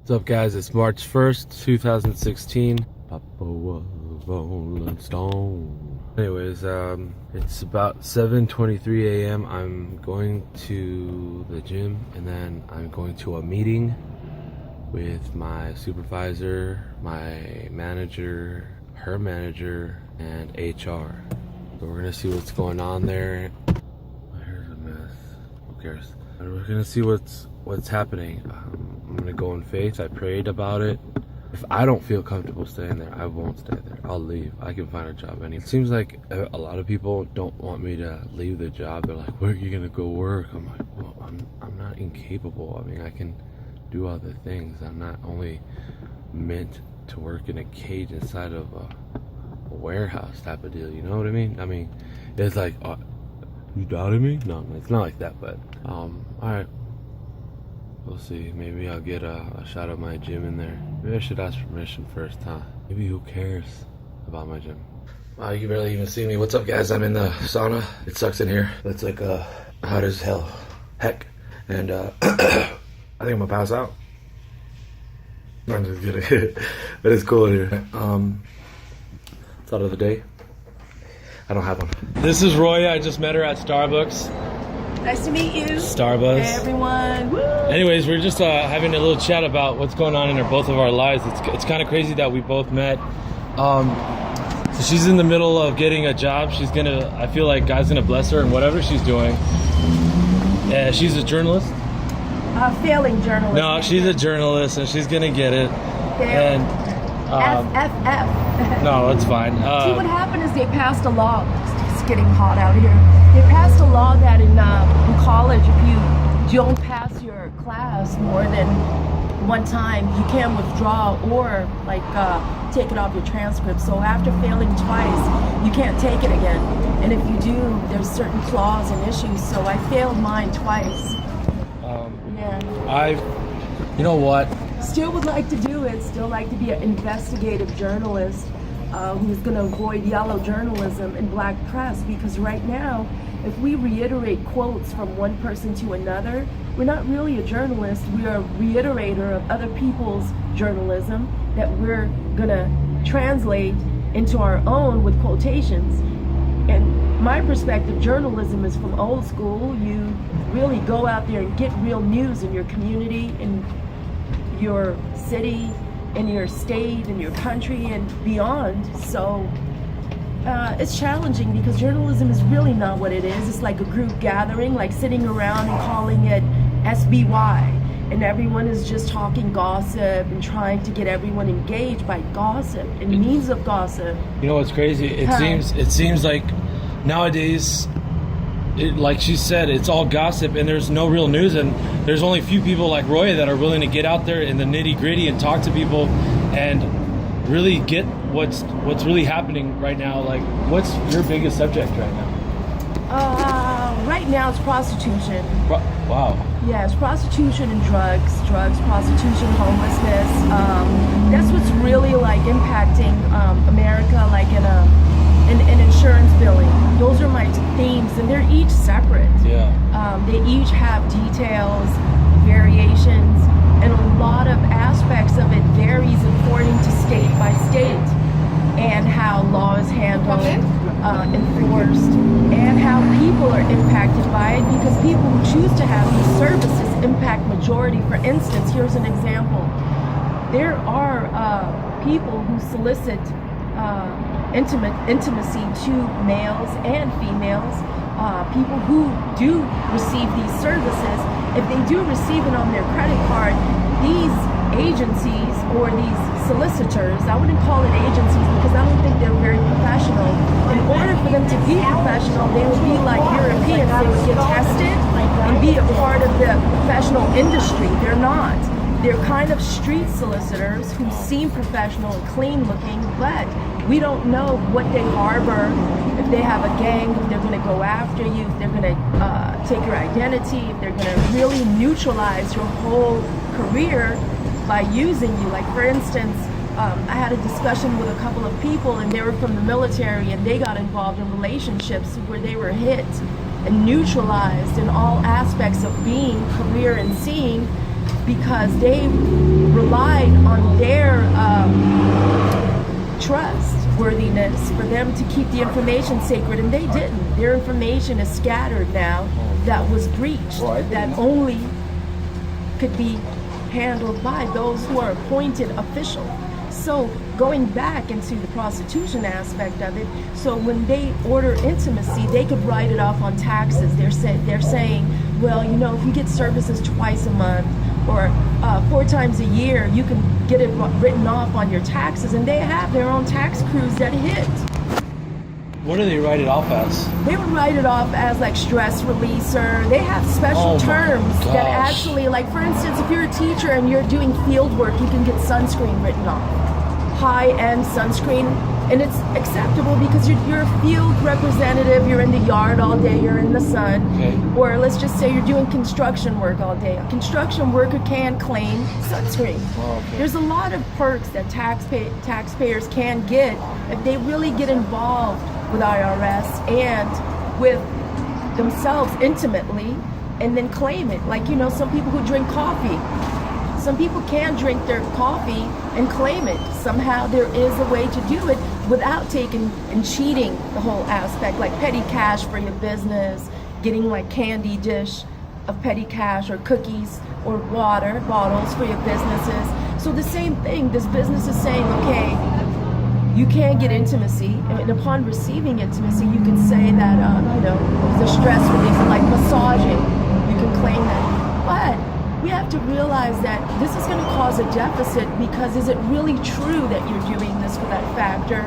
What's up, guys? It's March 1st, 2016. Papa was rolling stone. Anyways, it's about 7:23 a.m. I'm going to the gym, and then I'm going to a meeting with my supervisor, my manager, her manager, and HR. So we're gonna see what's going on there. My hair's a mess. Who cares? And we're gonna see what's happening. I'm gonna go in faith. I prayed about it. If I don't feel comfortable staying there, I won't stay there. I'll leave. I can find a job anywhere. It seems like a lot of people don't want me to leave the job. They're like, "Where are you gonna go work?" I'm like, "Well, I'm not incapable. I mean, I can do other things. I'm not only meant to work in a cage inside of a warehouse type of deal. You know what I mean? I mean, it's like, you doubting me? No, it's not like that. But all right. We'll see. Maybe I'll get a shot of my gym in there. Maybe I should ask permission first, huh? Maybe who cares about my gym? Wow, you can barely even see me. What's up, guys? I'm in the sauna. It sucks in here. It's like hot as hell. Heck. And I think I'm gonna pass out. I'm just kidding. But it's cool in here. Thought of the day. I don't have one. This is Roya. I just met her at Starbucks. Nice to meet you. Starbucks. Hey, everyone. Woo. Anyways, we're just having a little chat about what's going on in both of our lives. It's kind of crazy that we both met. So she's in the middle of getting a job. I feel like God's gonna bless her in whatever she's doing. She's a journalist. Failing journalist. No, she's a journalist, and she's gonna get it. Failing. And FFF. no, that's fine. See, what happened is they passed a law. It's getting hot out here. They passed a law that in college, if you don't pass your class more than one time, you can withdraw or take it off your transcript. So after failing twice, you can't take it again. And if you do, there's certain flaws and issues. So I failed mine twice. You know what? Still would like to do it. Still like to be an investigative journalist who's going to avoid yellow journalism and black press, because right now, if we reiterate quotes from one person to another, we're not really a journalist. We are a reiterator of other people's journalism that we're going to translate into our own with quotations. And my perspective, journalism is from old school. You really go out there and get real news in your community, in your city, in your state, in your country, and beyond. So it's challenging because journalism is really not what it is. It's like a group gathering, like sitting around and calling it SBY. And everyone is just talking gossip and trying to get everyone engaged by gossip and means of gossip. You know what's crazy? It seems like nowadays, like she said, it's all gossip and there's no real news, and there's only a few people like Roya that are willing to get out there in the nitty gritty and talk to people and really get what's really happening right now. Like, what's your biggest subject right now? Right now it's prostitution. Wow. Yeah, it's prostitution and drugs, prostitution, homelessness. That's what's really like impacting America, like in insurance billing. Those are my themes, and they're each separate. Yeah. They each have details, variations, and a lot of aspects of it varies according to state by state, and how law is handled, enforced, and how people are impacted by it, because people who choose to have these services impact majority. For instance, here's an example. There are people who solicit intimacy to males and females. People who do receive these services, if they do receive it on their credit card, these agencies or these solicitors, I wouldn't call it agencies because I don't think they're very professional. In order for them to be professional, they would be like Europeans. They would get tested and be a part of the professional industry. They're not. They're kind of street solicitors who seem professional and clean looking, but we don't know what they harbor, if they have a gang, if they're going to go after you, if they're going to take your identity, if they're going to really neutralize your whole career by using you. Like, for instance, I had a discussion with a couple of people, and they were from the military, and they got involved in relationships where they were hit and neutralized in all aspects of being, career, and seeing, because they relied on their trustworthiness for them to keep the information sacred, and they didn't. Their information is scattered now that was breached, that only could be handled by those who are appointed official. So going back into the prostitution aspect of it, so when they order intimacy, they could write it off on taxes. They're saying, well, you know, if you get services twice a month or 4 times a year, you can get it written off on your taxes, and they have their own tax crews that hit. What do they write it off as? They would write it off as like stress releaser. They have special terms that actually, like for instance, if you're a teacher and you're doing field work, you can get sunscreen written off. High-end sunscreen, and it's acceptable because you're a field representative, you're in the yard all day, you're in the sun. Okay. Or let's just say you're doing construction work all day. A construction worker can claim sunscreen. Oh, okay. There's a lot of perks that taxpayers can get if they really get involved with IRS and with themselves intimately and then claim it. Like, you know, some people who drink coffee, some people can drink their coffee and claim it. Somehow there is a way to do it without taking and cheating the whole aspect, like petty cash for your business, getting like candy dish of petty cash or cookies or water bottles for your businesses. So the same thing, this business is saying, okay, you can get intimacy, and upon receiving intimacy, you can say that, you know, the stress relief, like massaging, you can claim that. But we have to realize that this is going to cause a deficit, because is it really true that you're doing this for that factor?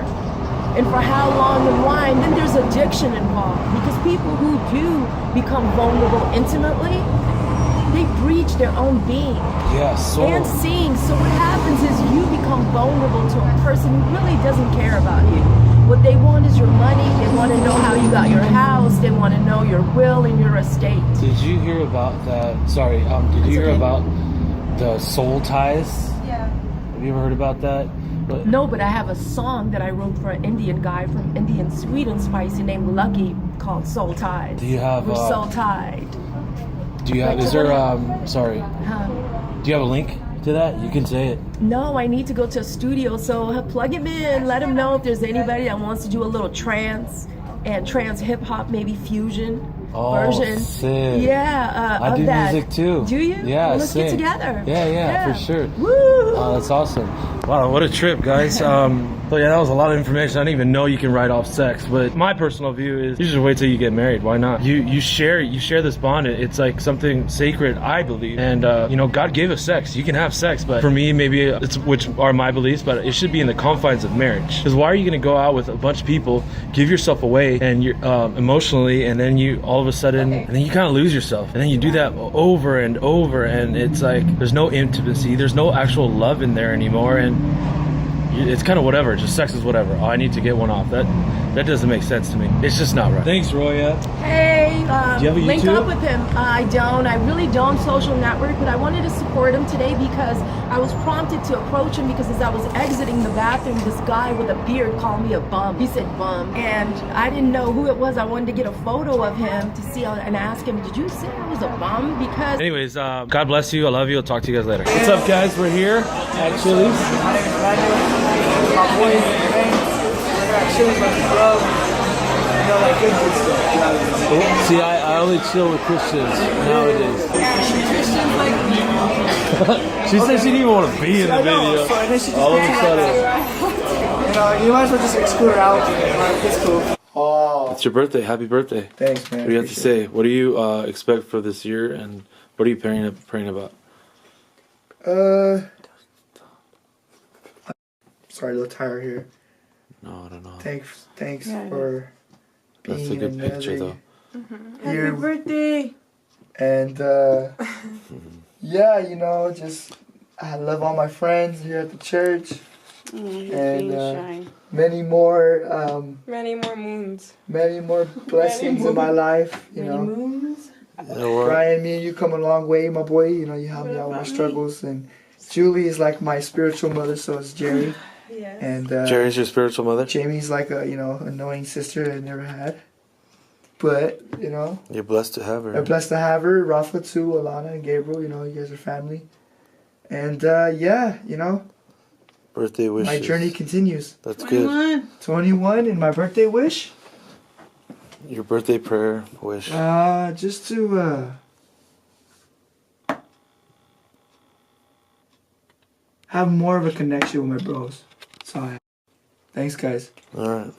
And for how long and why? And then there's addiction involved, because people who do become vulnerable intimately, they breach their own being and seeing. So what happens is you become vulnerable to a person who really doesn't care about you. What they want is your money. They want to know how you got your house. They want to know your will and your estate. Did you hear about that? Sorry, did you hear about the soul ties? Yeah. Have you ever heard about that? No, but I have a song that I wrote for an Indian guy from Indian Sweden, spicy, named Lucky, called Soul Tied. Do you have? We're soul tied. Do you have? Is there? Sorry. Huh? Do you have a link to that? You can say it. No, I need to go to a studio, so plug him in. Let him know if there's anybody that wants to do a little trance and trance hip hop, maybe fusion version. Sick. Yeah, I do music too. Do you? Yeah, well, let's get together. Yeah, for sure. Woo! That's awesome. Wow, what a trip, guys. So yeah, that was a lot of information. I didn't even know you can write off sex, but my personal view is you just wait till you get married. Why not? You share this bond. It's like something sacred, I believe. And you know, God gave us sex. You can have sex, but for me, maybe it's, which are my beliefs, but it should be in the confines of marriage. Because why are you going to go out with a bunch of people, give yourself away, and you're emotionally, and then you all of a sudden, and then you kind of lose yourself, and then you do that over and over, and it's like there's no intimacy, there's no actual love in there anymore, and it's kind of whatever. Just sex is whatever. Oh, I need to get one off. That doesn't make sense to me. It's just not right. Thanks, Roya. Hey, do you have a link YouTube? up with him. I don't. I really don't social network, but I wanted to support him today because I was prompted to approach him because as I was exiting the bathroom, this guy with a beard called me a bum. He said bum, and I didn't know who it was. I wanted to get a photo of him to see and ask him, did you say I was a bum? Because anyways, God bless you. I love you. I'll talk to you guys later. What's up, guys? We're here at Chili's. My boy, man, we're at Chili's like a bro. You know, like good stuff. See, I only chill with Christians nowadays. Christians like me. She said she didn't even want to be in the video. So, and then she just All of a pretends sudden. you know, you might as well just exclude her out. Like, it's cool. Oh. It's your birthday. Happy birthday. Thanks, man. What do you have to say? What do you expect for this year, and what are you praying about? Sorry, a little tired here. No, I don't know. Thanks for being That's a good picture, though. happy birthday. And yeah, you know, just I love all my friends here at the church. And many more moons. many more blessings in my life, you know. Moons? Brian, me and you come a long way, my boy. You know, you help me out with my struggles. And Julie is like my spiritual mother, so is Jerry. Yes. And Jerry's your spiritual mother? Jamie's like a, you know, annoying sister I never had. But, you know. You're blessed to have her. I'm blessed to have her. Rafa too, Alana and Gabriel, you know, you guys are family. And yeah, you know, Birthday wishes. my journey continues. That's 21. good. 21 and my birthday wish? Your birthday prayer wish. Just to have more of a connection with my bros. That's all I have. Thanks, guys. All right.